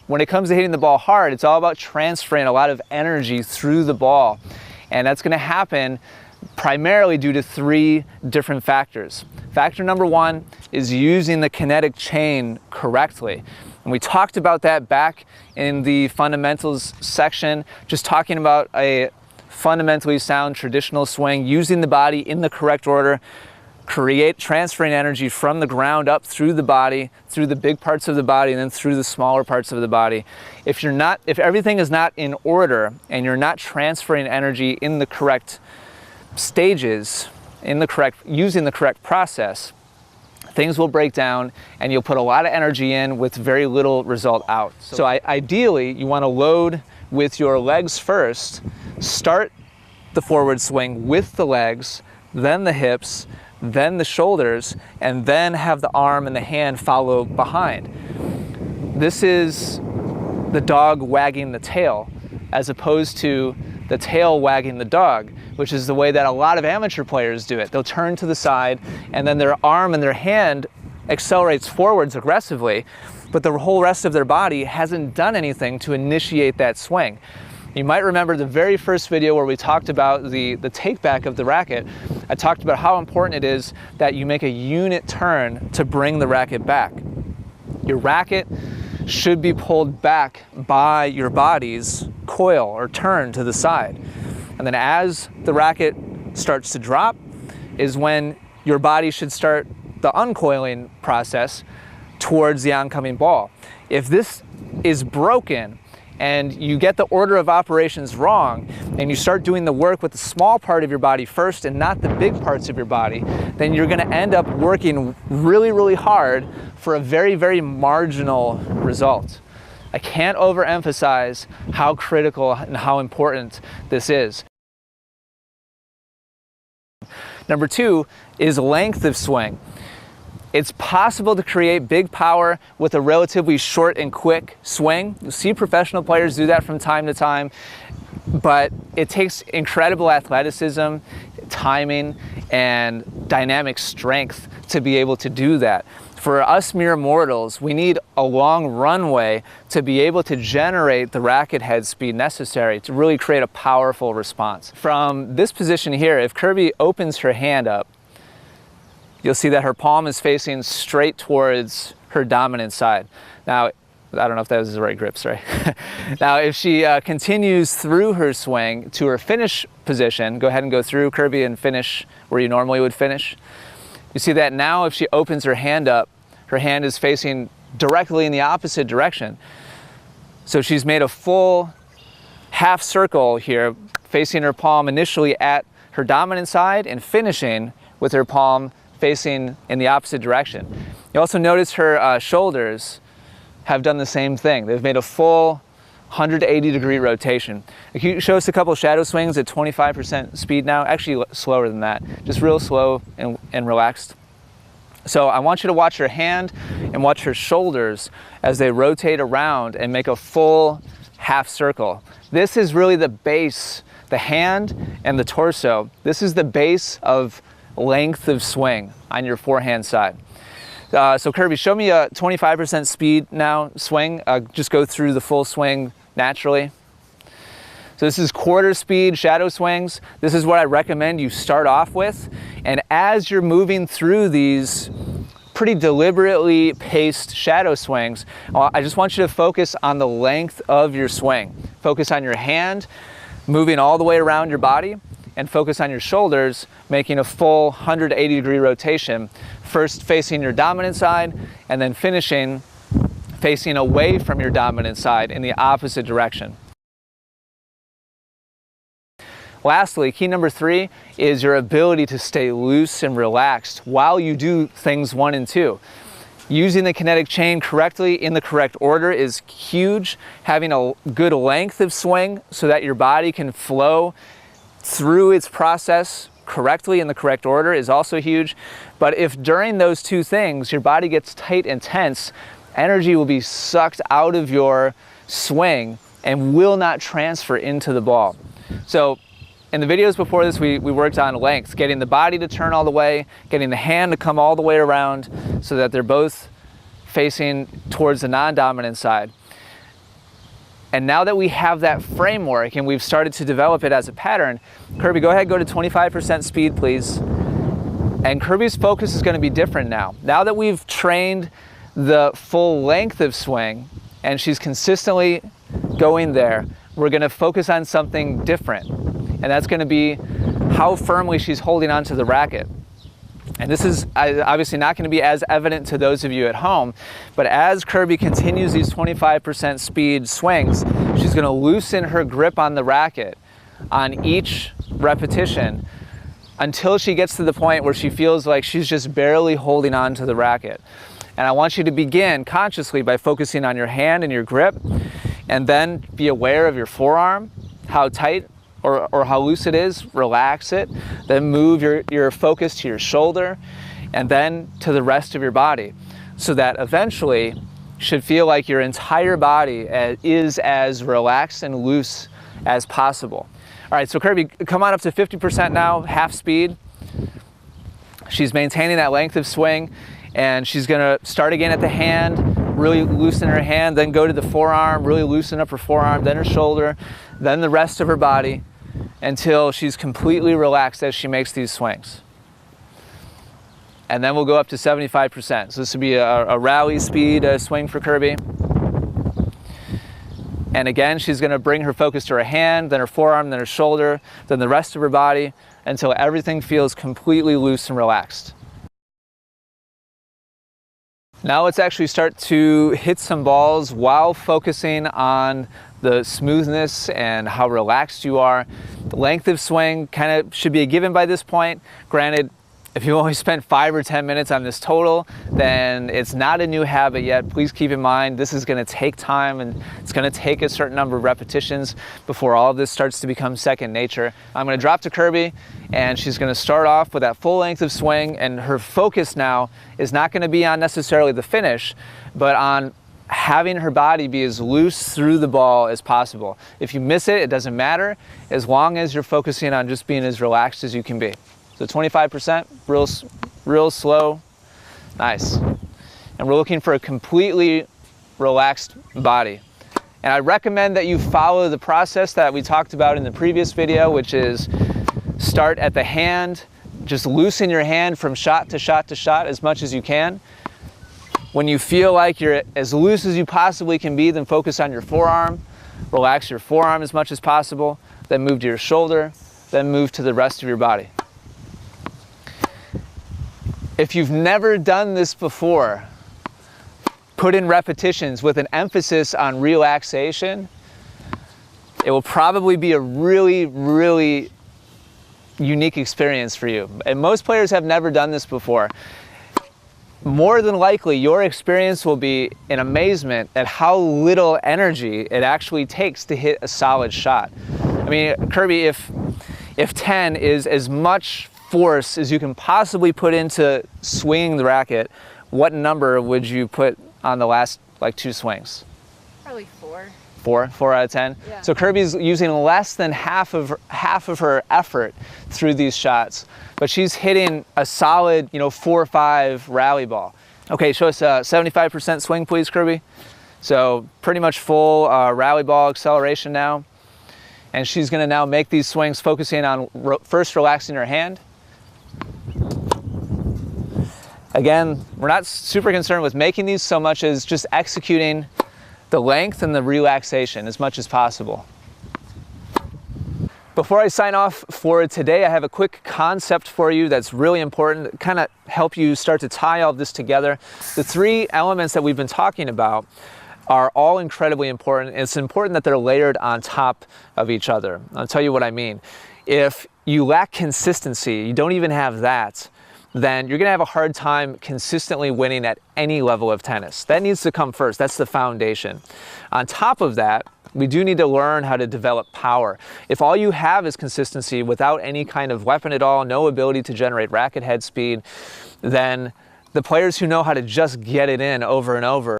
when it comes to hitting the ball hard, it's all about transferring a lot of energy through the ball. And that's going to happen primarily due to 3 different factors. Factor number 1 is using the kinetic chain correctly. And we talked about that back in the fundamentals section, just talking about a fundamentally sound traditional swing, using the body in the correct order, transferring energy from the ground up through the body, through the big parts of the body, and then through the smaller parts of the body. If everything is not in order and you're not transferring energy in the correct stages, using the correct process, things will break down and you'll put a lot of energy in with very little result out. So ideally, you want to load with your legs first, start the forward swing with the legs, then the hips, then the shoulders, and then have the arm and the hand follow behind. This is the dog wagging the tail, as opposed to the tail wagging the dog, which is the way that a lot of amateur players do it. They'll turn to the side, and then their arm and their hand accelerates forwards aggressively, but the whole rest of their body hasn't done anything to initiate that swing. You might remember the very first video where we talked about the take back of the racket. I talked about how important it is that you make a unit turn to bring the racket back. Your racket should be pulled back by your body's coil or turn to the side. And then as the racket starts to drop is when your body should start the uncoiling process towards the oncoming ball. If this is broken, and you get the order of operations wrong, and you start doing the work with the small part of your body first and not the big parts of your body, then you're going to end up working really, really hard for a very, very marginal result. I can't overemphasize how critical and how important this is. Number 2 is length of swing. It's possible to create big power with a relatively short and quick swing. You'll see professional players do that from time to time, but it takes incredible athleticism, timing, and dynamic strength to be able to do that. For us mere mortals, we need a long runway to be able to generate the racket head speed necessary to really create a powerful response. From this position here, if Kirby opens her hand up, you'll see that her palm is facing straight towards her dominant side. Now, I don't know if that was the right grip, sorry. Now, if she continues through her swing to her finish position, go ahead and go through, Kirby, and finish where you normally would finish. You see that now if she opens her hand up, her hand is facing directly in the opposite direction. So she's made a full half circle here, facing her palm initially at her dominant side and finishing with her palm facing in the opposite direction. You also notice her shoulders have done the same thing. They've made a full 180-degree rotation. Can you show us a couple shadow swings at 25% speed now? Actually slower than that, just real slow and relaxed. So I want you to watch her hand and watch her shoulders as they rotate around and make a full half circle. This is really the base, the hand and the torso. This is the base of length of swing on your forehand side. So Kirby, show me a 25% speed now swing. Just go through the full swing naturally. So this is quarter speed shadow swings. This is what I recommend you start off with. And as you're moving through these pretty deliberately paced shadow swings, I just want you to focus on the length of your swing. Focus on your hand, moving all the way around your body, and focus on your shoulders, making a full 180-degree rotation, first facing your dominant side, and then finishing facing away from your dominant side in the opposite direction. Lastly, key number 3 is your ability to stay loose and relaxed while you do things 1 and 2. Using the kinetic chain correctly in the correct order is huge. Having a good length of swing so that your body can flow through its process correctly in the correct order is also huge. But if during those 2 things your body gets tight and tense, energy will be sucked out of your swing and will not transfer into the ball. So in the videos before this, we worked on length, getting the body to turn all the way, getting the hand to come all the way around so that they're both facing towards the non-dominant side. And now that we have that framework and we've started to develop it as a pattern, Kirby, go ahead, go to 25% speed, please. And Kirby's focus is going to be different now. Now that we've trained the full length of swing and she's consistently going there, we're going to focus on something different. And that's going to be how firmly she's holding onto the racket. And this is obviously not going to be as evident to those of you at home, but as Kirby continues these 25% speed swings, she's going to loosen her grip on the racket on each repetition until she gets to the point where she feels like she's just barely holding on to the racket. And I want you to begin consciously by focusing on your hand and your grip, and then be aware of your forearm, how tight or how loose it is, relax it, then move your focus to your shoulder, and then to the rest of your body, so that eventually you should feel like your entire body is as relaxed and loose as possible. All right, so Kirby, come on up to 50% now, half speed. She's maintaining that length of swing, and she's gonna start again at the hand, really loosen her hand, then go to the forearm, really loosen up her forearm, then her shoulder, then the rest of her body, until she's completely relaxed as she makes these swings. And then we'll go up to 75%. So this would be a rally speed swing for Kirby. And again, she's going to bring her focus to her hand, then her forearm, then her shoulder, then the rest of her body, until everything feels completely loose and relaxed. Now let's actually start to hit some balls while focusing on the smoothness and how relaxed you are. The length of swing kind of should be a given by this point. Granted, if you only spent 5 or 10 minutes on this total, then it's not a new habit yet. Please keep in mind, this is going to take time, and it's going to take a certain number of repetitions before all of this starts to become second nature. I'm going to drop to Kirby, and she's going to start off with that full length of swing, and her focus now is not going to be on necessarily the finish, but on having her body be as loose through the ball as possible. If you miss it, it doesn't matter, as long as you're focusing on just being as relaxed as you can be. So 25%, real slow, nice. And we're looking for a completely relaxed body. And I recommend that you follow the process that we talked about in the previous video, which is start at the hand, just loosen your hand from shot to shot to shot as much as you can. When you feel like you're as loose as you possibly can be, then focus on your forearm. Relax your forearm as much as possible, then move to your shoulder, then move to the rest of your body. If you've never done this before, put in repetitions with an emphasis on relaxation. It will probably be a really, really unique experience for you. And most players have never done this before. More than likely, your experience will be in amazement at how little energy it actually takes to hit a solid shot. I mean, Kirby, if 10 is as much force as you can possibly put into swinging the racket, what number would you put on the last like 2 swings? Probably 4. 4 out of 10. Yeah. So Kirby's using less than half of her effort through these shots, but she's hitting a solid, 4 or 5 rally ball. Okay, show us a 75% swing, please, Kirby. So pretty much full rally ball acceleration now. And she's going to now make these swings, focusing on first relaxing her hand. Again, we're not super concerned with making these so much as just executing the length and the relaxation as much as possible. Before I sign off for today, I have a quick concept for you that's really important to kind of help you start to tie all of this together. The 3 elements that we've been talking about are all incredibly important. It's important that they're layered on top of each other. I'll tell you what I mean. If you lack consistency, you don't even have that, then you're going to have a hard time consistently winning at any level of tennis. That needs to come first. That's the foundation. On top of that, we do need to learn how to develop power. If all you have is consistency without any kind of weapon at all, no ability to generate racket head speed, then the players who know how to just get it in over and over